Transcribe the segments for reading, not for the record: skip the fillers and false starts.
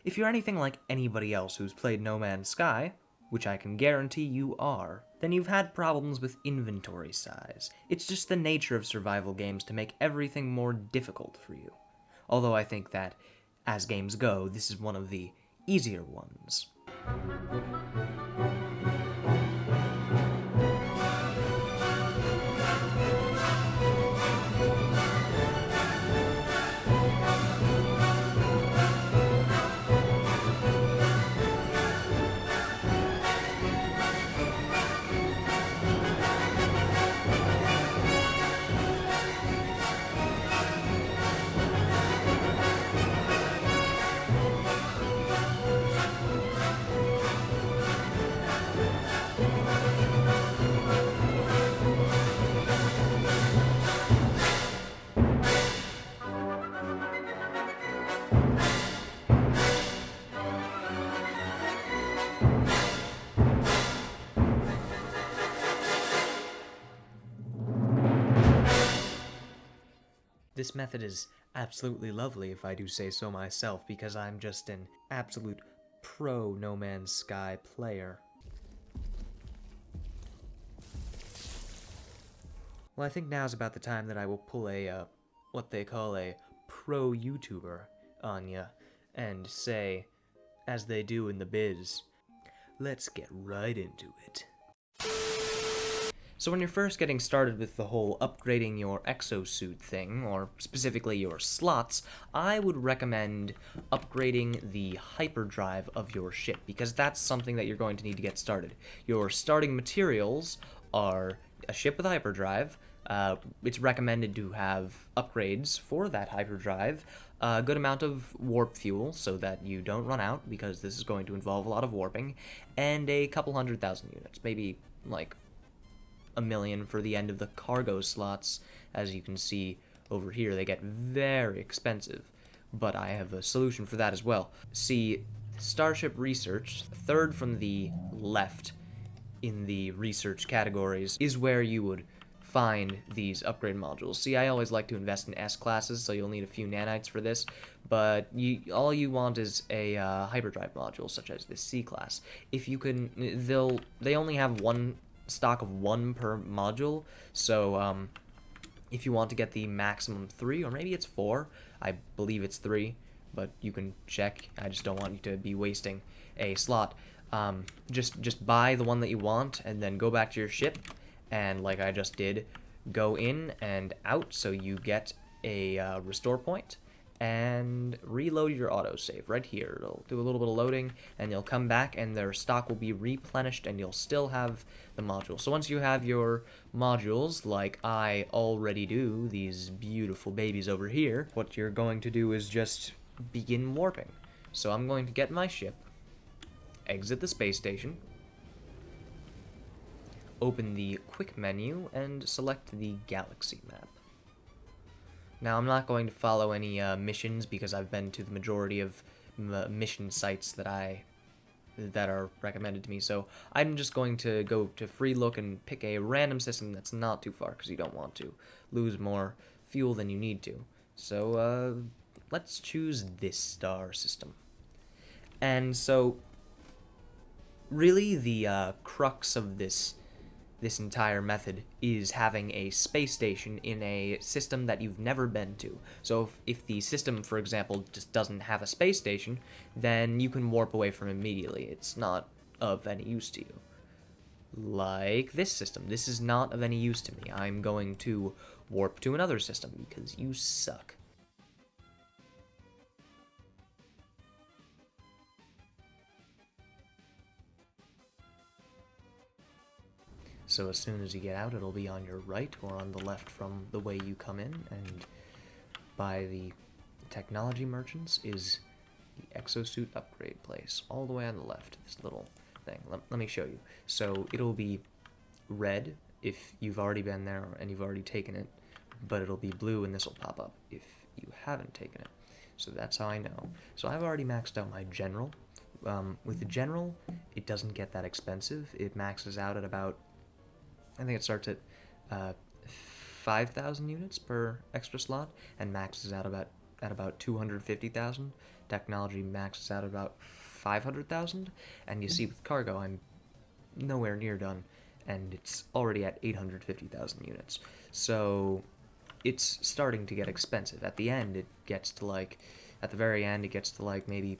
If you're anything like anybody else who's played No Man's Sky, which I can guarantee you are, then you've had problems with inventory size. It's just the nature of survival games to make everything more difficult for you. Although I think that, as games go, this is one of the easier ones. This method is absolutely lovely, if I do say so myself, because I'm just an absolute pro No Man's Sky player. Well, I think now's about the time that I will pull a, what they call a pro YouTuber on ya, and say, as they do in the biz, let's get right into it. So when you're first getting started with the whole upgrading your exosuit thing, or specifically your slots, I would recommend upgrading the hyperdrive of your ship, because that's something that you're going to need to get started. Your starting materials are a ship with a hyperdrive. It's recommended to have upgrades for that hyperdrive, a good amount of warp fuel so that you don't run out, because this is going to involve a lot of warping, and a couple 100,000 units, maybe like a million for the end of the cargo slots. As you can see over here, they get very expensive, but I have a solution for that as well. See, Starship Research, third from the left in the research categories, is where you would find these upgrade modules. See, I always like to invest in S classes, so you'll need a few nanites for this, but all you want is a hyperdrive module, such as this C class. If you can, they only have one stock of one per module, so if you want to get the maximum 3, or maybe it's 4, I believe it's 3, but you can check. I just don't want you to be wasting a slot. Just buy the one that you want, and then go back to your ship, and like I just did, go in and out so you get a restore point, and reload your autosave right here. It'll do a little bit of loading, and you'll come back, and their stock will be replenished, and you'll still have the module. So once you have your modules, like I already do, these beautiful babies over here, what you're going to do is just begin warping. So I'm going to get my ship, exit the space station, open the quick menu, and select the galaxy map. Now, I'm not going to follow any missions, because I've been to the majority of mission sites that are recommended to me, so I'm just going to go to free look and pick a random system that's not too far, because you don't want to lose more fuel than you need to. So let's choose this star system. And so really the crux of this entire method is having a space station in a system that you've never been to. So if the system, for example, just doesn't have a space station, then you can warp away from it immediately. It's not of any use to you. Like this system. This is not of any use to me. I'm going to warp to another system because you suck. So as soon as you get out, it'll be on your right or on the left from the way you come in, and by the technology merchants is the exosuit upgrade place, all the way on the left, this little thing. Let me show you. So it'll be red if you've already been there and you've already taken it, but it'll be blue and this will pop up if you haven't taken it. So that's how I know. So I've already maxed out my general. With the general, it doesn't get that expensive. It maxes out at about, I think it starts at 5,000 units per extra slot, and maxes out at about 250,000. technology maxes out about 500,000, and you see with cargo, I'm nowhere near done, and it's already at 850,000 units. So it's starting to get expensive. At the end, it gets to like, at the very end, it gets to like maybe,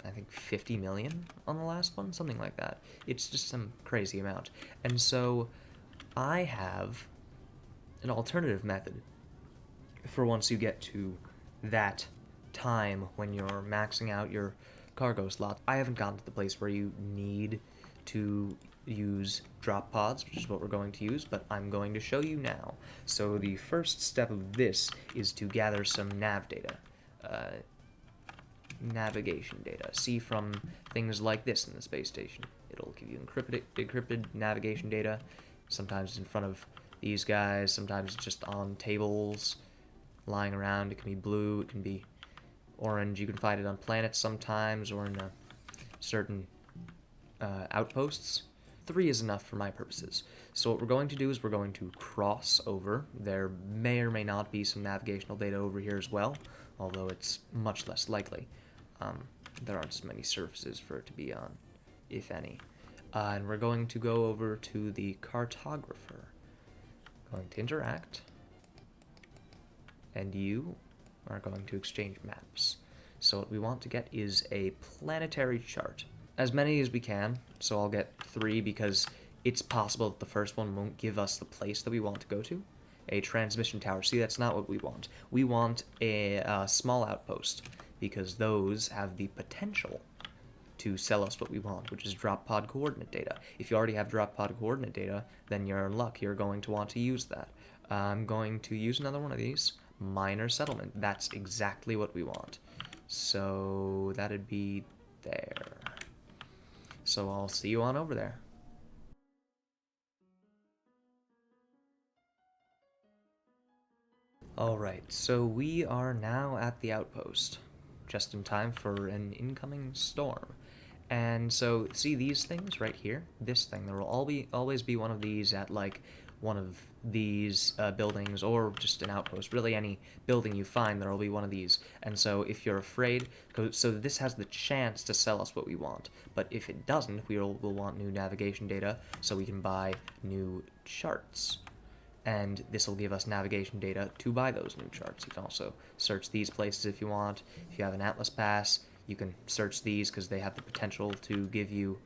I think 50 million on the last one, something like that. It's just some crazy amount. And so I have an alternative method for once you get to that time when you're maxing out your cargo slot. I haven't gotten to the place where you need to use drop pods, which is what we're going to use, but I'm going to show you now. So the first step of this is to gather some nav data. Navigation data. See from things like this in the space station. It'll give you encrypted navigation data. Sometimes in front of these guys, sometimes just on tables, lying around. It can be blue, it can be orange. You can find it on planets sometimes, or in certain outposts. 3 is enough for my purposes. So what we're going to do is we're going to cross over. There may or may not be some navigational data over here as well, although it's much less likely. There aren't as many surfaces for it to be on, if any. And we're going to go over to the cartographer. Going to interact, and you are going to exchange maps. So what we want to get is a planetary chart. As many as we can, so I'll get 3 because it's possible that the first one won't give us the place that we want to go to. A transmission tower. See, that's not what we want. We want a small outpost, because those have the potential to sell us what we want, which is drop pod coordinate data. If you already have drop pod coordinate data, then you're in luck. You're going to want to use that. I'm going to use another one of these. Minor settlement. That's exactly what we want. So that'd be there. So I'll see you on over there. Alright, so we are now at the outpost, just in time for an incoming storm. And so, see these things right here? This thing, there will always be one of these at, like, one of these buildings, or just an outpost. Really, any building you find, there will be one of these. And so, if you're afraid, so this has the chance to sell us what we want. But if it doesn't, we'll want new navigation data, so we can buy new charts. And this will give us navigation data to buy those new charts. You can also search these places if you want. If you have an Atlas Pass, you can search these because they have the potential to give you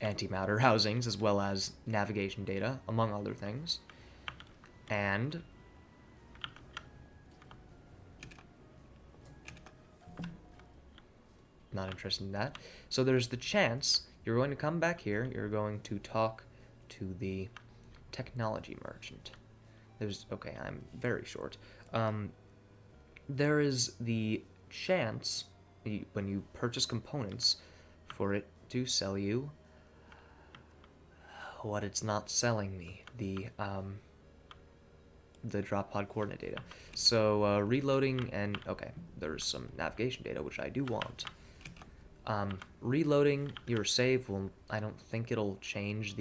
antimatter housings as well as navigation data, among other things. And not interested in that. So there's the chance you're going to come back here, you're going to talk to the technology merchant. Okay, I'm very short. There is the chance, when you purchase components, for it to sell you what it's not selling me, the drop pod coordinate data. So, reloading, and, okay, there's some navigation data, which I do want. Reloading your save I don't think it'll change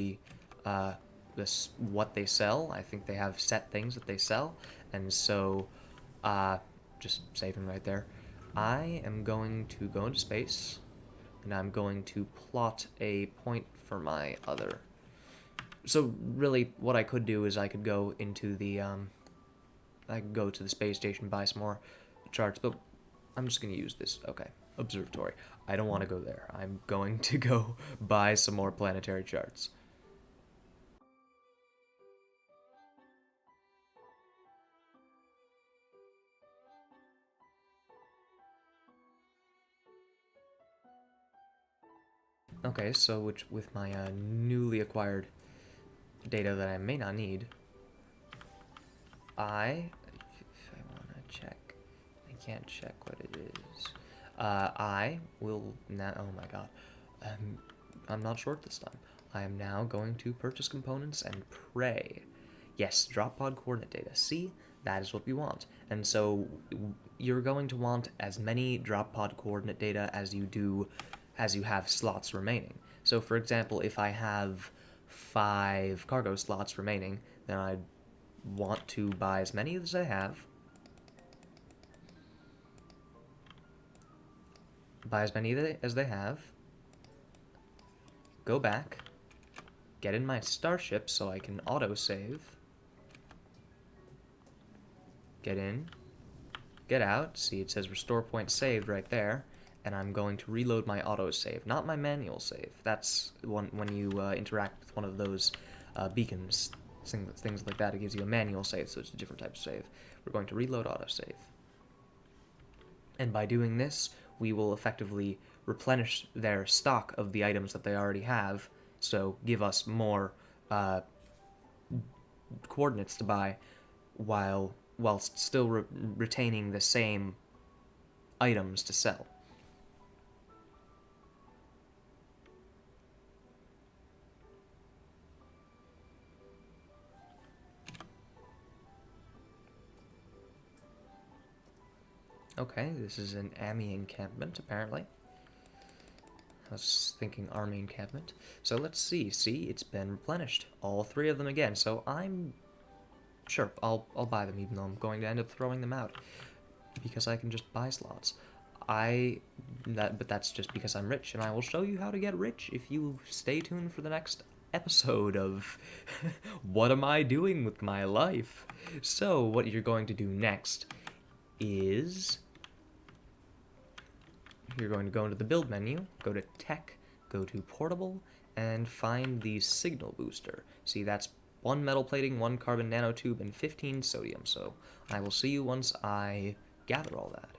what they sell. I think they have set things that they sell, and so just saving right there. I am going to go into space, and I'm going to plot a point for my other. So really, what I could do is I could go into the I could go to the space station, buy some more charts, but I'm just gonna use this. Okay, observatory. I don't want to go there. I'm going to go buy some more planetary charts. Okay, so with my newly acquired data that I may not need, if I want to check, I can't check what it is. I will now, oh my god, I'm not short this time. I am now going to purchase components and pray. Yes, drop pod coordinate data. See, that is what we want. And so you're going to want as many drop pod coordinate data as you have slots remaining. So for example, if I have 5 cargo slots remaining, then I'd want to buy as many as I have. buy as many as they have, go back, get in my starship so I can autosave, get in, get out, see it says restore point saved right there, and I'm going to reload my autosave, not my manual save. That's when you interact with one of those beacons, things like that, it gives you a manual save, so it's a different type of save. We're going to reload autosave. And by doing this, we will effectively replenish their stock of the items that they already have, so give us more coordinates to buy whilst still retaining the same items to sell. Okay, this is an Ami encampment, apparently. I was thinking army encampment. So let's see. See, it's been replenished. All three of them again. So I'm... Sure, I'll buy them, even though I'm going to end up throwing them out. Because I can just buy slots. But that's just because I'm rich, and I will show you how to get rich if you stay tuned for the next episode of What Am I Doing With My Life? So, what you're going to do next is... You're going to go into the build menu, go to tech, go to portable, and find the signal booster. See, that's 1 metal plating, 1 carbon nanotube, and 15 sodium. So I will see you once I gather all that.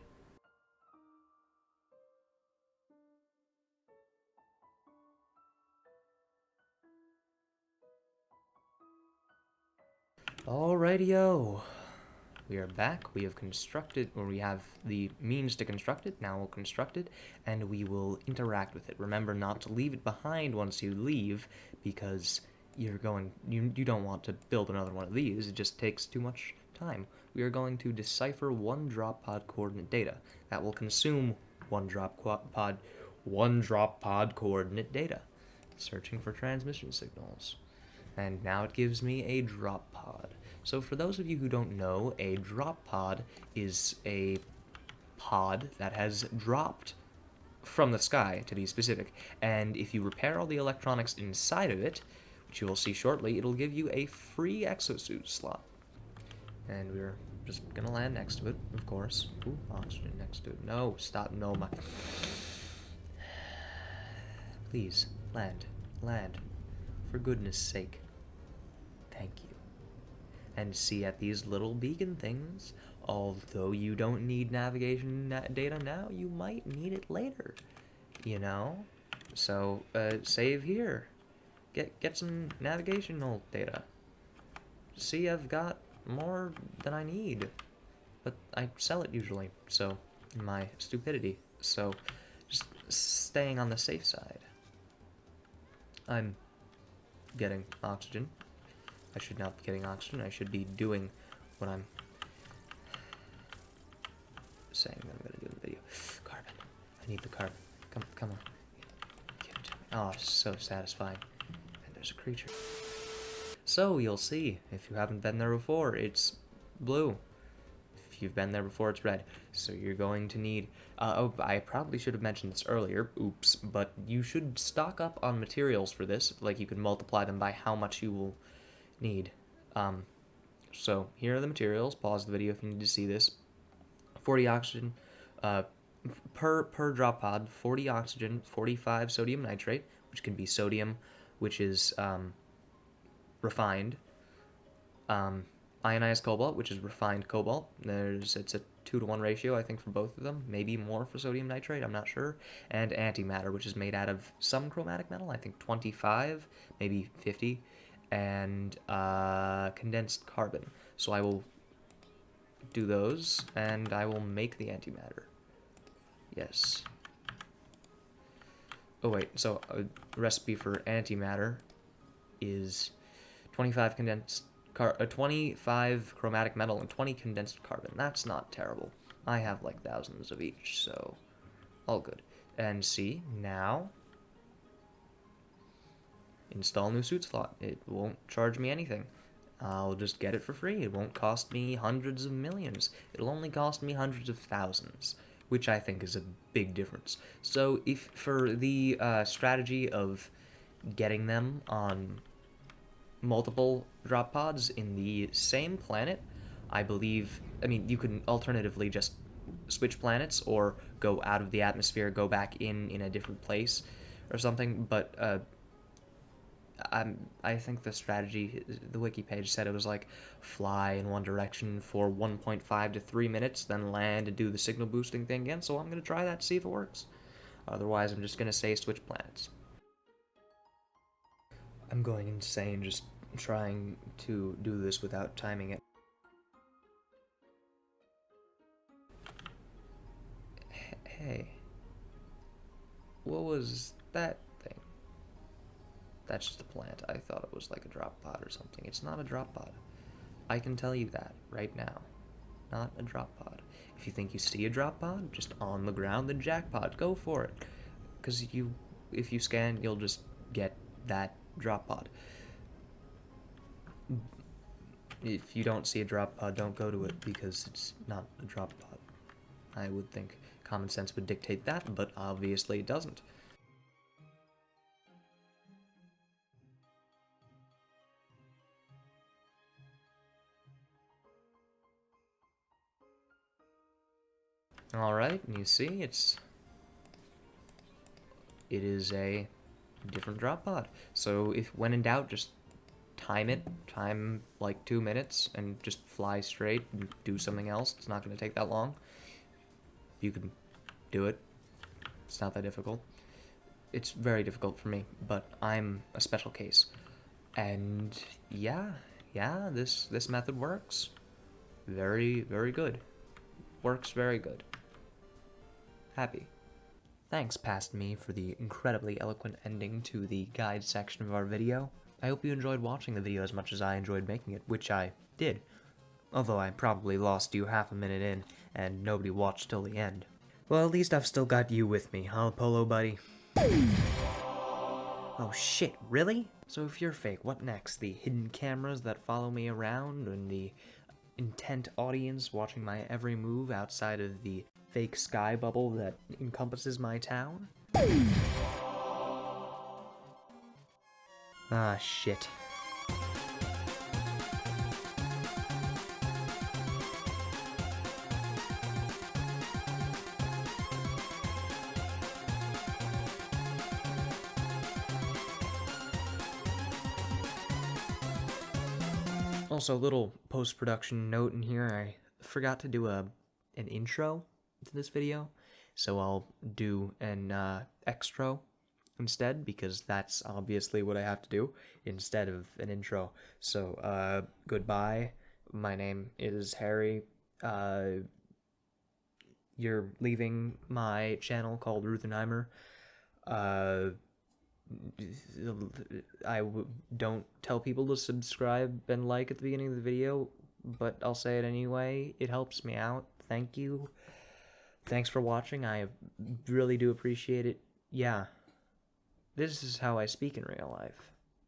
Alrighty-o. We are back. We have constructed, or we have the means to construct it. Now we'll construct it, and we will interact with it. Remember not to leave it behind once you leave, because you don't want to build another one of these. It just takes too much time. We are going to decipher 1 drop pod coordinate data. That will consume 1 drop pod coordinate data. Searching for transmission signals. And now it gives me a drop pod. So for those of you who don't know, a drop pod is a pod that has dropped from the sky, to be specific. And if you repair all the electronics inside of it, which you will see shortly, it'll give you a free exosuit slot. And we're just gonna land next to it, of course. Ooh, oxygen next to it. No, stop, no, my... Please, land. Land. For goodness sake. Thank you. And see, at these little beacon things, although you don't need navigation data now, you might need it later, you know? So, save here. Get some navigational data. See, I've got more than I need, but I sell it usually, so, in my stupidity, so, just staying on the safe side. I'm getting oxygen. I should not be getting oxygen. I should be doing what I'm saying that I'm going to do in the video. Carbon. I need the carbon. Come on. Give it to me. Oh, so satisfying. And there's a creature. So, you'll see. If you haven't been there before, it's blue. If you've been there before, it's red. So you're going to need... oh, I probably should have mentioned this earlier. Oops. But you should stock up on materials for this. Like, you can multiply them by how much you will need. So here are the materials. Pause the video if you need to see this. 40 oxygen per drop pod, 40 oxygen, 45 sodium nitrate, which can be sodium, which is refined, ionized cobalt, which is refined cobalt. It's a 2-to-1 ratio, I think, for both of them, maybe more for sodium nitrate, I'm not sure, and antimatter, which is made out of some chromatic metal, I think 25, maybe 50, and condensed carbon. So I will do those, and I will make the antimatter. Yes. Oh wait, so a recipe for antimatter is 25 25 chromatic metal and 20 condensed carbon. That's not terrible. I have like thousands of each, so all good. And see, now install new suit slot. It won't charge me anything. I'll just get it for free. It won't cost me hundreds of millions. It'll only cost me hundreds of thousands, which I think is a big difference. So if for the strategy of getting them on multiple drop pods in the same planet, I believe, I mean, you can alternatively just switch planets or go out of the atmosphere, go back in a different place or something, but I think the strategy, the wiki page said it was like fly in one direction for 1.5 to 3 minutes, then land and do the signal boosting thing again, so I'm going to try that to see if it works. Otherwise, I'm just going to say switch planets. I'm going insane just trying to do this without timing it. Hey. What was that thing? That's just a plant. I thought it was like a drop pod or something. It's not a drop pod. I can tell you that right now. Not a drop pod. If you think you see a drop pod just on the ground, then jackpot. Go for it. Because if you scan, you'll just get that drop pod. If you don't see a drop pod, don't go to it because it's not a drop pod. I would think common sense would dictate that, but obviously it doesn't. Alright, and you see, it is a different drop pod. So if when in doubt, just time like 2 minutes, and just fly straight and do something else. It's not going to take that long. You can do it. It's not that difficult. It's very difficult for me, but I'm a special case. And yeah, this method works. Very, very good. Works very good. Happy. Thanks, past me, for the incredibly eloquent ending to the guide section of our video. I hope you enjoyed watching the video as much as I enjoyed making it, which I did. Although I probably lost you half a minute in, and nobody watched till the end. Well, at least I've still got you with me, huh, Polo Buddy? Oh shit, really? So if you're fake, what next? The hidden cameras that follow me around, and the intent audience watching my every move outside of the fake sky bubble that encompasses my town? Ah, shit. Also, little post-production note in here, I forgot to do an intro to this video, so I'll do an extro instead, because that's obviously what I have to do instead of an intro. So, goodbye. My name is Harry. You're leaving my channel called Ruthenheimer. Don't tell people to subscribe and like at the beginning of the video, but I'll say it anyway. It helps me out. Thank you. Thanks for watching. I really do appreciate it. Yeah. This is how I speak in real life.